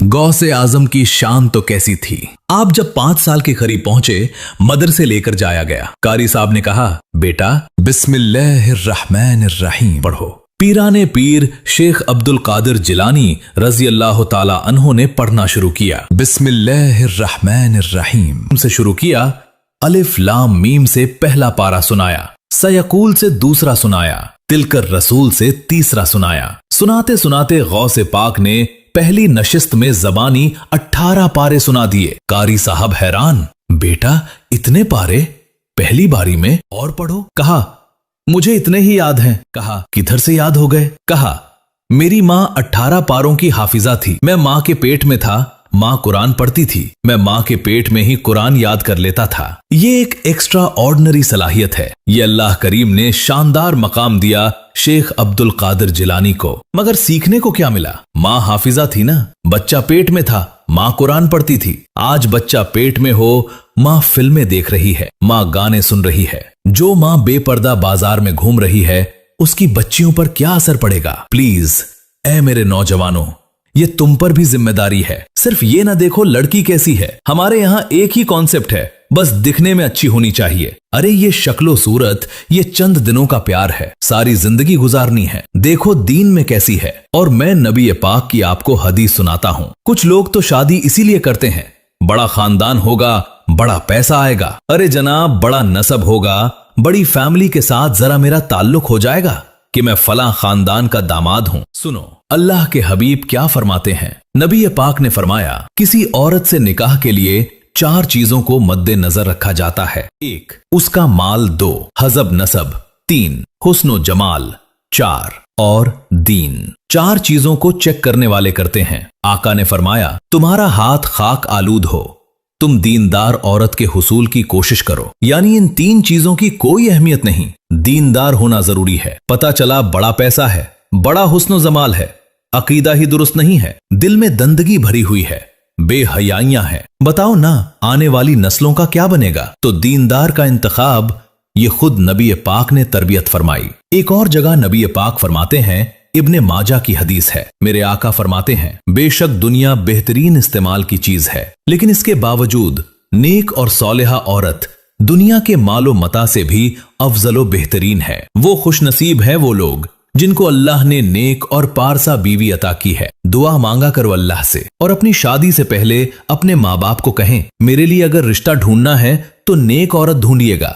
गौसे आजम की शान तो कैसी थी। आप जब 5 साल के करीब पहुंचे, मदरसे लेकर जाया गया। कारी साहब ने कहा, बेटा बिस्मिल्लाहिर्रहमानिर्रहीम पढ़ो। पीराने पीर शेख अब्दुल कादिर जिलानी रजी अल्लाह ताला अन्हो ने पढ़ना शुरू किया। बिस्मिल्लाहिर्रहमानिर्रहीम से शुरू किया। अलिफ लाम मीम से पहला पारा सुनाया, सयकूल से दूसरा सुनाया, तिलकर रसूल से तीसरा सुनाया। सुनाते सुनाते गौसे पाक ने पहली नशिस्त में जबानी 18 पारे सुना दिए। कारी साहब हैरान, बेटा इतने पारे पहली बारी में? और पढ़ो। कहा, मुझे इतने ही याद हैं। कहा, किधर से याद हो गए? कहा, मेरी माँ 18 पारों की हाफिजा थी। मैं माँ के पेट में था, माँ कुरान पढ़ती थी, मैं माँ के पेट में ही कुरान याद कर लेता था। ये एक एक्स्ट्रा ऑर्डिनरी सलाहियत है। ये अल्लाह करीम ने शानदार मकाम दिया शेख अब्दुल कादिर जिलानी को। मगर सीखने को क्या मिला? माँ हाफिजा थी ना, बच्चा पेट में था, माँ कुरान पढ़ती थी। आज बच्चा पेट में हो, माँ फिल्में देख रही है, माँ गाने सुन रही है। जो माँ बेपर्दा बाजार में घूम रही है, उसकी बच्चियों पर क्या असर पड़ेगा? प्लीज ऐ मेरे नौजवानों, ये तुम पर भी जिम्मेदारी है। सिर्फ ये ना देखो लड़की कैसी है। हमारे यहाँ एक ही कॉन्सेप्ट है, बस दिखने में अच्छी होनी चाहिए। अरे ये शक्लो सूरत, ये चंद दिनों का प्यार है, सारी जिंदगी गुजारनी है। देखो दीन में कैसी है। और मैं नबी पाक की आपको हदीस सुनाता हूँ। कुछ लोग तो शादी इसीलिए करते हैं, बड़ा खानदान होगा, बड़ा पैसा आएगा। अरे जनाब, बड़ा नसब होगा, बड़ी फैमिली के साथ जरा मेरा ताल्लुक हो जाएगा कि मैं फला खानदान का दामाद हूं। सुनो अल्लाह के हबीब क्या फरमाते हैं। नबी पाक ने फरमाया, किसी औरत से निकाह के लिए 4 चीजों को मद्देनजर रखा जाता है। 1, उसका माल। 2, हजब नसब। 3, हुस्नो जमाल। 4, और दीन। 4 चीजों को चेक करने वाले करते हैं। आका ने फरमाया, तुम्हारा हाथ खाक आलूद हो, तुम दीनदार औरत के हुसूल की कोशिश करो। यानी इन 3 चीजों की कोई अहमियत नहीं, दीनदार होना जरूरी है। पता चला बड़ा पैसा है, बड़ा हुस्नो जमाल है, अकीदा ही दुरुस्त नहीं है, दिल में दंदगी भरी हुई है, बेहयाइयां हैं, बताओ ना आने वाली नस्लों का क्या बनेगा? तो दीनदार का इंतखाब ये खुद नबी पाक ने तरबियत फरमाई। एक और जगह नबी पाक फरमाते हैं, इब्ने माजा की हदीस है, मेरे आका फरमाते हैं, बेशक दुनिया बेहतरीन इस्तेमाल की चीज है, लेकिन इसके बावजूद नेक और सौलेहा औरत दुनिया के मालो मता से भी अफजलो बेहतरीन है। वो खुशनसीब है वो लोग जिनको अल्लाह ने नेक और पारसा बीवी अता की है। दुआ मांगा करो अल्लाह से, और अपनी शादी से पहले अपने माँ बाप को कहें, मेरे लिए अगर रिश्ता ढूंढना है तो नेक औरत ढूंढिएगा।